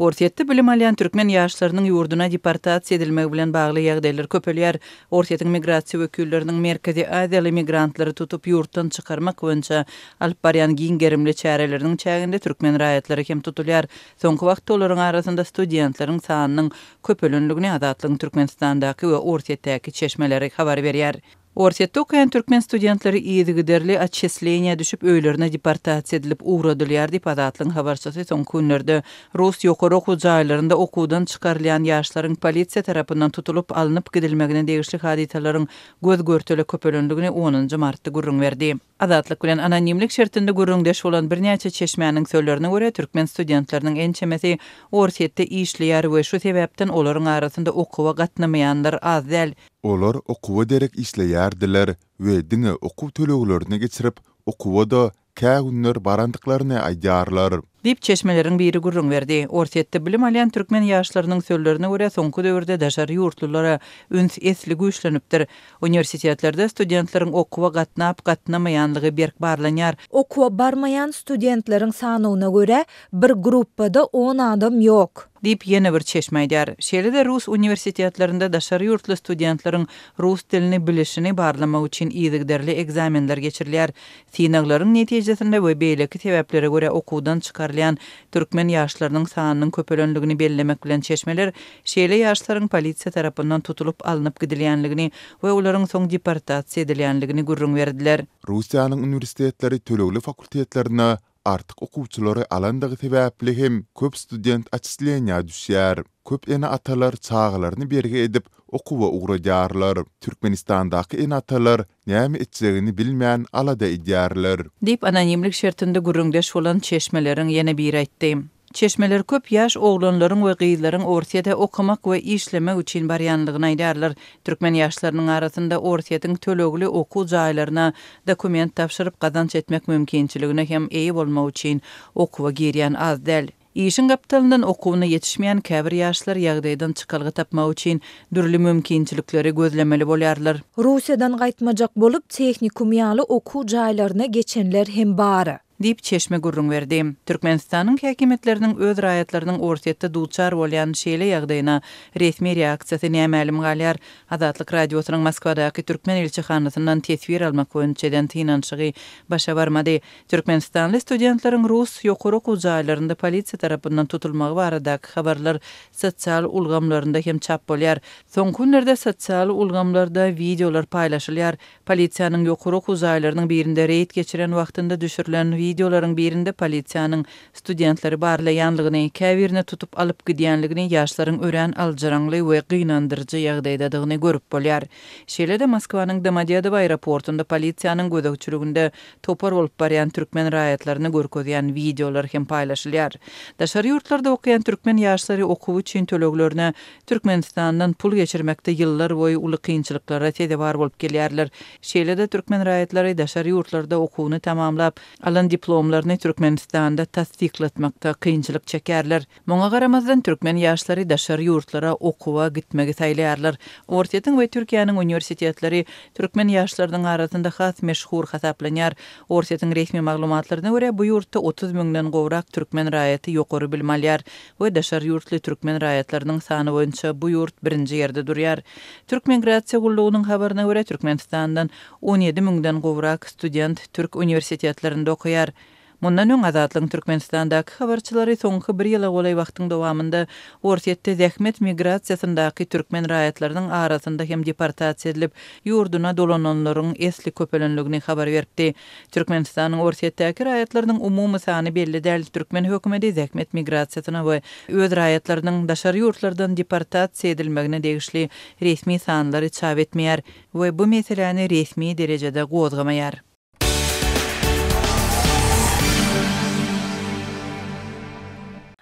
Ortiýetde bilim alýan türkmen ýaşlarynyň ýurduna deportasiýa edilmegi bilen bagly ýagdaýlar köpelýär. Ortiýetiň migrasiýa wekilleriniň Merkezi Aziýaly migrantlary tutup ýurtdan çykarmak boýunça alyp barýan giňgerimli çäreleriniň çäginde türkmen raýatlary hem tutulýar. Soňky wagtda olaryň arasynda studentlaryň sanynyň köpelenligini Azatlygyň Türkmenistandaky we Ortiýetdäki çeşmeleri habar berýär. Ortiýetde okaýan türkmen studentlary ýygyderli atçesleniýa düşüp öýlerine deportasiýa edilip uğradylýar diýip Azatlygyň habarçysy soňky günlerde Rus ýokary okuw jaýlarynda okuwdan çykarylýan ýaşlaryň polisiýa tarapyndan tutulup alınıp gidilmegine degişli hadisalaryň göz görteli köpelenligini 10-njy martda gurrun berdi. Azatlyk bilen anonimlik şertinde gurrundaş bolan birnäçe çeşmäniň söýlerine görä türkmen studentlarynyň ençemesi Ortiýetde işleýär we şu sebäpden olaryň arasynda okuwa gatnamaýanlar az däl. Olar okuwa derek işleýärdiler we diňe okuw töleglerini geçirip okuwada kägünler barandyklaryny aýdarlar. Dip çeşmeleriň biri gurrun berdi. Ortiýetde bilim alýan türkmen ýaşlarynyň söýlerine görä soňky döwürde daşary ýurtlulara üns esli güýçlenipdir. Universitetlerde studentlaryň okuwa gatnamaýanlygy berk barlanýar. Okuwa barmaýan studentlaryň sanyna görä bir gruppada 10 adam ýok. Dip ýene bir çeşme aýdýar. Şeýle-de Rus universitetlerinde daşary ýurtly studentlaryň rus dilini bilişini barlamak üçin ýygderli egzamenler geçirilýär. Synaglaryň netijesinde we beýleki sebäplere görä okuwdan çykarylýan türkmen ýaşlarynyň sanynyň köpelenligini bellemek bilen çeşmeler şeýle ýaşlaryň polisiýa tarapyndan tutulup alınıp gidilýänligini we olaryň soň deportasiýa edilýänligini gurrun berdiler. Russiýanyň universitetleri tölegli fakultetlerine artık okuwçylary alandagy sebäpli hem köp student atçesleniýa düşýär. Köp ene atalar çağlaryny berge edip okuwa uğrajarlar. Türkmenistandaky ene atalar näme etjegini bilmeýän alada edýärler. Dip anonimlik şertinde gurrundaş bolan çeşmeleriň ýene biri aýtdy. Çeşmeler köp ýaş oglanlaryň we gyzlaryň Ortiýetde okumak we işlemek üçin barýanlygyny aýdarlar. Türkmen ýaşlarynyň arasynda Ortiýetiň tölegli okuw jaýlaryna dokument tapşyryp gazanç etmek mümkinçiligine hem eýi bolmak üçin okuwa girýän az däl. İşin gaptalyndan okuwyna ýetişmeýän käbir ýaşlar ýagdaýdan çykalgy tapmak üçin dürli mümkinçilikleri gözlemeli bolýarlar. Russiýadan gaýtmajak bolup tehnikum ýaly okuw jaýlaryna geçenler hem bary. Dip çeşme gurrun berdi. Türkmenistanyň häkimetleriniň öz raýatlarynyň Ortiýetde duçar bolýan şeýle ýagdaýyna resmi reaksiýasy nämälim galýar. Azatlyk radiosynyň Moskwadaky türkmen elçixanasyndan tesbir almak boýunça tinançygy başa barmady. Türkmenistanly studentlaryň Rus ýokary okuw jaýlarynda polisiýa tarapyndan tutulmagy baradaky habarlar sosial ulgamlarynda hem çap bolýar. Soňky günlerde sosial ulgamlarda videolar paýlaşylýar. Polisiýanyň ýokary okuw jaýlarynyň birinde reýt geçiren wagtynda düşürilen videolaryň birinde polisiýanyň studentlary barlaýanlygyny, käbirine tutup alyp gidýänligini ýaşlaryň ören aljarangly we gynandyrjy ýagdaýdadygyny görüp bolýar. Şeýle-de Moskwanyň Domodedow aeroportunda polisiýanyň gözegçiliginde topar bolup barýan türkmen raýatlaryny görkezýän videolar hem paýlaşylýar. Daşary ýurtlarda okuyan türkmen ýaşlary okuw üçin töleglerine Türkmenistandan pul geçirmekde ýyllar boýy uly kynçylyklara sebäp bolup gelýärler. Şeýle-de türkmen raýatlary daşary ýurtlarda okuwyny tamamlap alan diplomlaryny Türkmenistanda tasdiklatmakda kynçylyk çekerler. Moňa garamazdan türkmen ýaşlary daşary ýurtlara okuwa gitmegi saýlaýarlar. Ortiýetiň we Türkiýanyň universitetleri türkmen ýaşlarynyň arasynda has meşhur hasaplanýar. Ortiýetiň resmi maglumatlaryna görä bu ýurtda 30 000-den gowrak türkmen raýaty ýokary bilim alýar we daşary ýurtly türkmen raýatlarynyň sany boýunça bu ýurt birinji ýerde durýar. Türk migrasiýa gullugynyň habaryna görä Türkmenistandan 17 000-den gowrak student türk universitetlerinde okuýar. Mundan öň Azatlygyň Türkmenistandaky habarçylary soňky bir ýyla golay wagtyň dowamında Ortiýetde zähmet migrasiýasyndaky türkmen raýatlarynyň arasynda hem deportasiýa edilip ýurduna dolananlaryň esli köpelenligini habar berdi. Türkmenistanyň Ortiýetdäki raýatlarynyň umumy sany belli däl. Türkmen hökümeti zähmet migrasiýasyna we öz raýatlarynyň daşary ýurtlardan deportasiýa edilmegine degişli resmi sanlary çap etmeýär we bu meseleni resmi derejede gozgamaýar.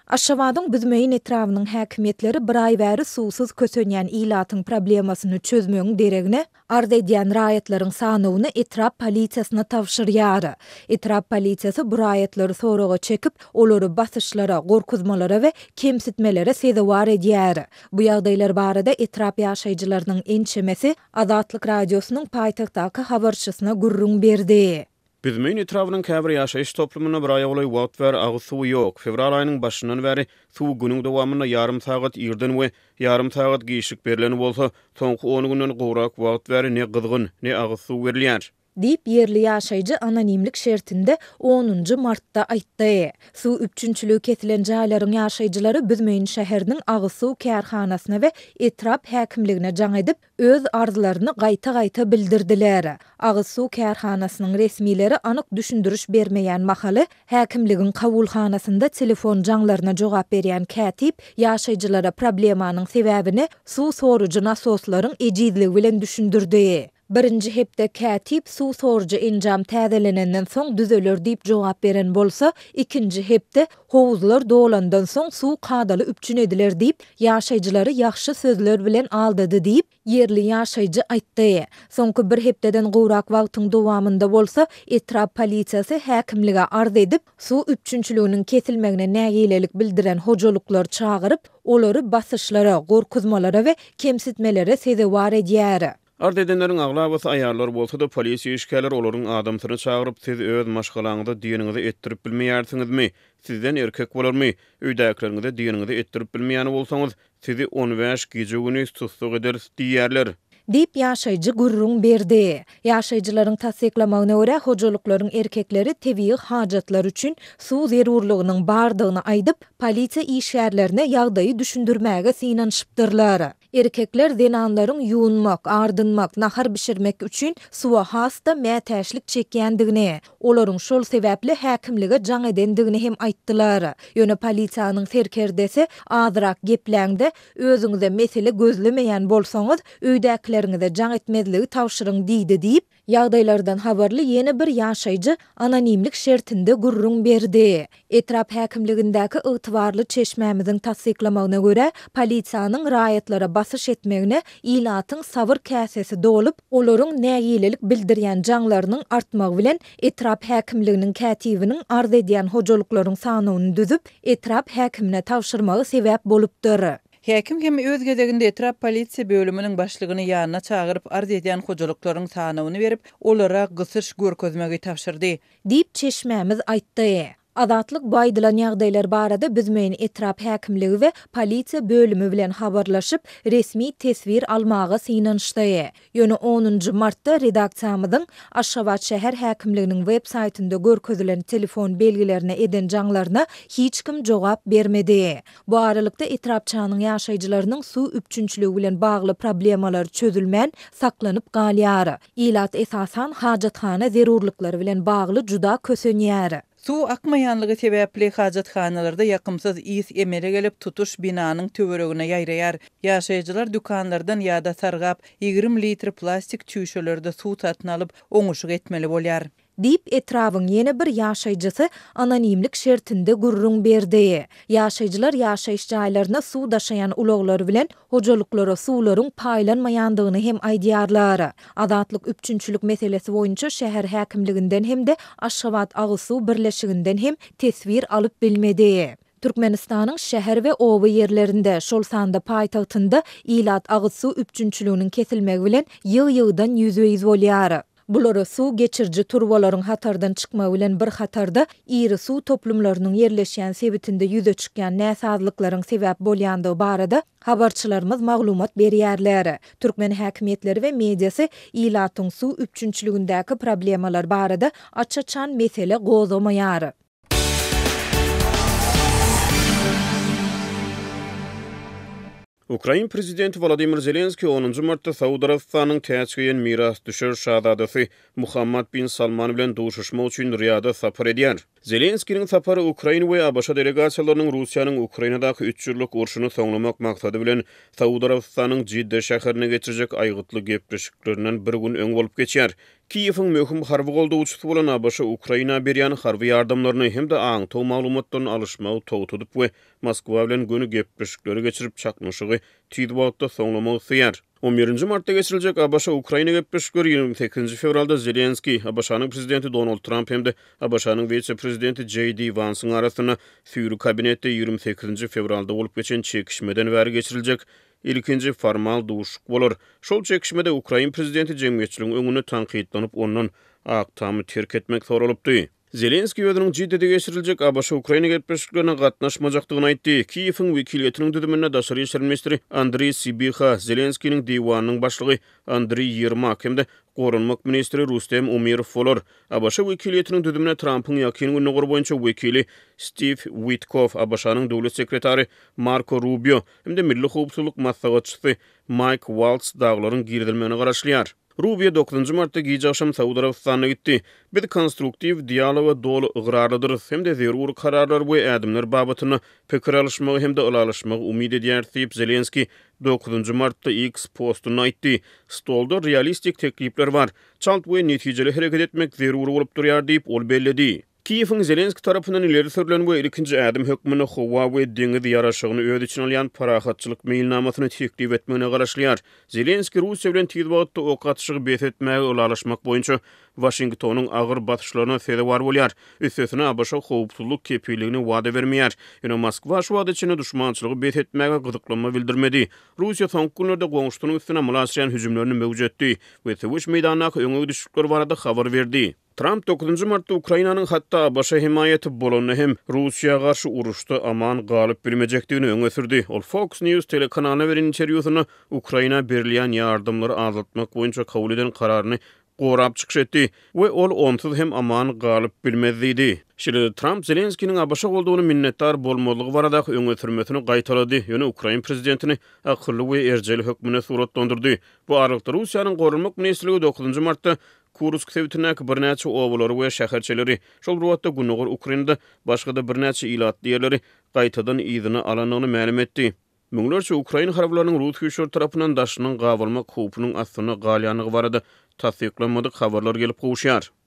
Aşgabatyň Büzmeýin etrawynyň häkimetleri bir aý bäri suwsuz kösenýän ilatyň problemasyny çözmegiň deregine arz edýän raýatlaryň sanyny etrap polisiýasyna tapşyrýar. Etrap polisiýasy bu raýatlary soraga çekip, olary basyşlara, gorkuzmalara we kemsitmelere sebäp edýär. Bu ýagdaýlar barada etrap ýaşaýjylarynyň ençemesi Azatlyk radiosynyň paýtagtdaky habarçysyna gurrun berdi. Bizmeň etrafynyň käbir ýaşaýyş toplumyna bir aýa bolay wagt ber agy suw ýok. Fevral aýynyň başyndan bäri suw günüň dowamyna ýarym sagat ýerden we ýarym sagat giýişik berileni bolsa, soňky 10 günden gowrak wagt bäri ne gyzgyn, ne agy suw berilýär. Deyip yerli ýaşaýjy anonimlik şertinde 10 martda aýtdy. Suw üçünçülügi kesilen jaýlaryň ýaşaýjylary Büzmeýin şäheriniň agy suw kärhanasyna we etrap häkimligine jaň edip öz arzularyny gaýta-gaýta bildirdiler. Agy suw kärhanasynyň resmileri anyk düşündürüş bermeýän mahaly häkimligiň kabulhanasynda telefon jaňlaryna jogap berýän kätip ýaşaýjylara problemanyň sebäbini suw soruju nasoslaryň ejizligi bilen düşündirdi. Birinci hepde kätip suw soruju enjam täzelenenden soň düzeler diýip jogap beren bolsa, ikinci hepde howuzlar dolandan soň suw kadaly üpçün ediler diýip ýaşaýjylary ýaxşy sözler bilen aldydy diýip yerli ýaşaýjy aýtdy. Soňky bir hepdeden gowrak wagtyň dowamında bolsa, etrap polisiýasy häkimlige arz edip suw üpçünçüliginiň kesilmegine nägilelik bildiren hojalyklar çagyryp, olary basyşlara, gorkuzmalara we kemsitmelere sezewar edýär. Arz edenleriň aglabasy aýarlar bolsa da polisiýa işgärler olaryň adamsyny çagyryp siz öz maşgalaňyzda diýeniňizi etdirip bilmeýärsiňizmi? Sizden erkek bolarmy? Öýdäkleriniňize diýeniňizi etdirip bilmeýän bolsaňyz, sizi 15 gije güni tutsuk eder diýerler. Deyip ýaşaýjy gurrun berdi. Ýaşaýjylaryň tasdiklamagyna görä hojalyklaryň erkekleri tebii hajatlar üçin suw zerurlygynyň bardygyny aýdyp, polisiýa işgärlerine ýagdaýy düşündirmäge synanyşypdyrlar. Erkekler zenanlaryň ýuwunmak, ardynmak, nahar bişirmek üçin suwa hasta mätäşlik çekýändigini, olaryň şol sebäpli häkimlige jaň edendigini hem aýtdylar. Ýöne polisiýanyň serkerdesi azyrak gepläňde özüňize mesele gözlemeýän bolsaňyz, öýdäkileriňize jaň etmezligi tawşyryň diýdi diýip, ýagdaýlardan habarly ýene bir ýaşaýjy anonimlik şertinde gurrun berdi. Etrap häkimligindäki ygtybarly çeşmämiziň tasdiklamagyna görä, polisiýanyň raýatlara basyş etmegine ilatyň sabır käsesi dolup, olaryň nägilelik bildirýän jaňlarynyň artmagy bilen etrap häkimliginiň kätibiniň arz edýän hojalyklaryň sanyny düzüp, etrap häkimine tawşyrmagy sebäp bolupdyr. Häkim hem öz gezeginde etrap polisiýa bölüminiň başlygyny ýanyna çagyryp arz edýän hojalyklaryň sanyny berip, olara gysyş görkezmegi tapşyrdy. Diýip çeşmämiz aýtdy. Adatlyk baýdylan ýagdaýlar barada Büzmeýin etrap häkimligi we polisiýa bölümi bilen habarlaşyp resmi tesvir almagy synanyşdy. Ýöne 10 martda redaksiýamyzyň Aşgabat şäher häkimliginiň web saýtynda görkezilen telefon belgilerine eden jaňlaryna hiç kim jogap bermedi. Bu aralykda etrapçanyň ýaşaýjylarynyň suw üpçünçüligi bilen bagly problemalary çözülmän saklanyp galýar. Ilat esasan hajathana zerurlyklary bilen bagly juda kösenýär. Suw akmaýanlygy sebäpli hajathanalarda ýakymsyz is emere gelip tutuş binanyň töweregine ýaýraýar. Ýaşaýjylar dükanlardan ýa-da sargap 20 litr plastik çüýşelerde suw satyn alyp oňuşyk etmeli bolýar. Deyip etravyň ýene bir ýaşaýjysy anonimlik şertinde gurrun berdi. Ýaşaýjylar ýaşaýyş jaýlaryna suw daşaýan ulaglar bilen hojalyklara suwlaryň paýlanmaýandygyny hem aýdýarlar. Adatlyk üpçünçülük meselesi boýunça şäher häkimliginden hem de Aşgabat agy suw birleşiginden hem tesvir alyp bilmedi. Türkmenistanyň şäher we oba ýerlerinde şol sanda paýtagtynda ilat agy suw üpçünçüliginiň kesilmegi bilen ýyg-ýygdan ýüzüýiz bolýar. Bulara suw geçirji turbalaryň hatardan çykmagy bilen bir hatarda iri suw toplumlarynyň yerleşýän sebitinde ýüze çykýan näsazlyklaryň sebäp bolýandygy barada habarçylarymyz maglumat berýärler. Türkmen häkimetleri we mediasy ilatyň suw üpçünçüligindäki problemalar barada açaçan mesele gozamaýar. Ukraina prezidenti Volodymyr Zelenski 10 martda Saudy Arabistanyň täçigen miras düşer şahzadasy Muhammad bin Salman bilen duşuşma üçin Riyada sapar edýär. Zelenskiň sapary Ukraina we ABŞ delegasiýalarynyň Russiýanyň Ukrainadaky 3 ýyllyk urşuny soňlamak maksady bilen Saudy Arabistanyň Jidde şäherine geçirjek aýgytly gepleşiklerinden bir gün öň bolup geçýär. Kiýewiň möhüm harby goldawyçysy bolan ABŞ Ukraina berýän harby ýardamlaryny hem de aňtaw maglumatlaryny alışmagy towtudyp we Moskwa bilen göni gepleşikleri geçirip çaknaşygy tüýdüwagtda soňlamagy syýar. 11 martda geçiriljek ABŞ Ukraina gepleşikleri 28 fevralda Zelenski, ABŞ'nyň prezidenti Donald Trump hem de ABŞ'nyň vice-prezidenti J.D. Vance'yň arasyna süýri kabinetde 28 fevralda bolup geçen çekişmeden bäri geçiriljek ilkinji formal duşuk bolar. Şol çekişmede Ukraina prezidenti jemgyýetçiligiň öňüne tanqidlanyp ondan aqtamı terk etmek soralypdy. Zelenski özüniň jiddide geçiriljek ABŞ Ukraina gelipleşiklerine gatnaşmajakdygyny aýtdy. Kiýewiň wekiliýetiniň düdümine daşary işler ministri Andriy Sibiha, Zelenskiň diwanynyň başlygy Andriy Yermak hemde Gorunmak ministri Rustem Umerov bolar. ABŞ wekiliýetiniň düdümine Trumpyň ýakyn gününe boýunça wekili Steve Witkoff, ABŞ'nyň dowlat sekretary Marco Rubio hemde milli howpsuzlyk maslahatçysy Mike Waltz daglaryň girdilmegine garaşlýar. Rubio 9 martda gece akşam Saudi Arabistanyna gitdi. Biz konstruktiv dialoga dolu ıgrarlıdırız. Hem de zerur kararlar we adımlar babatyna pikir alışmagy hem de alaşmagy umid edýär diýip Zelenski 9 martda X postuna aýtdy. Stolda realistik teklipler var. Çalt we netijeli hereket etmek zerur bolup durýar diýip ol belledi. Kiýewiň Zelenski tarapyndan ileri sürülen bu ikinji adym hökmüne howa we deňiz ýaraşygyny öz için alýan parahatçylyk meýilnamasyny teklip etmegine garaşlýar. Zelenski Russiýa bilen tiz wagtda ok atışygy besetmäge ulaşmak boýunça Washingtonyň agyr batyşlaryna sebäp bar bolýar. Üstesine ABŞ howpsuzlyk kepilligini wada bermeýär. Ýöne Moskwa şu wada içinde düşmançylygy besetmäge gyzyklanma bildirmedi. Russiýa soňky günlerde goňuştunyň üstüne mulasyryan hüjümlerini mewjud etdi we sowuş meýdanyna öňe düşükler barada habar berdi. Trump 9 martda Ukrainanyň hatda ABŞ himayeti bolany hem Russiýa garşy uruşda aman galyp bilmejekdigini öňe sürdi. Ol Fox News telekanalyna beren interwýusyny Ukraina berilýän ýardymlary azaltmak boýunça kabul eden kararyny gorap çykyş etdi we ol onsuz hem aman galyp bilmezdi. Şeýle Trump Zelenskiň ABŞ boldugyny minnetdar bolmalygy barada öňe sürmesini gaýtardy. Ýöne Ukraina prezidentini akylly we erjeli hökmüne suratlandyrdy. Bu aralykda Russiýanyň gorunmak ministrligi 9 martda Kursk sewtünek birnäçe owalar we şäherçileri şol ruwatda günügur Ukrainada başga da birnäçe ilat diýerleri gaýtadan ýygyny alanyny ma'lum etdi. Müňlerçe Ukraina harablarynyň Rus güýçleri tarapyndan daşynyň gawalmak howpunyň astyna galýanygy barada tasdiklanmadyk habarlar gelip gowşýar.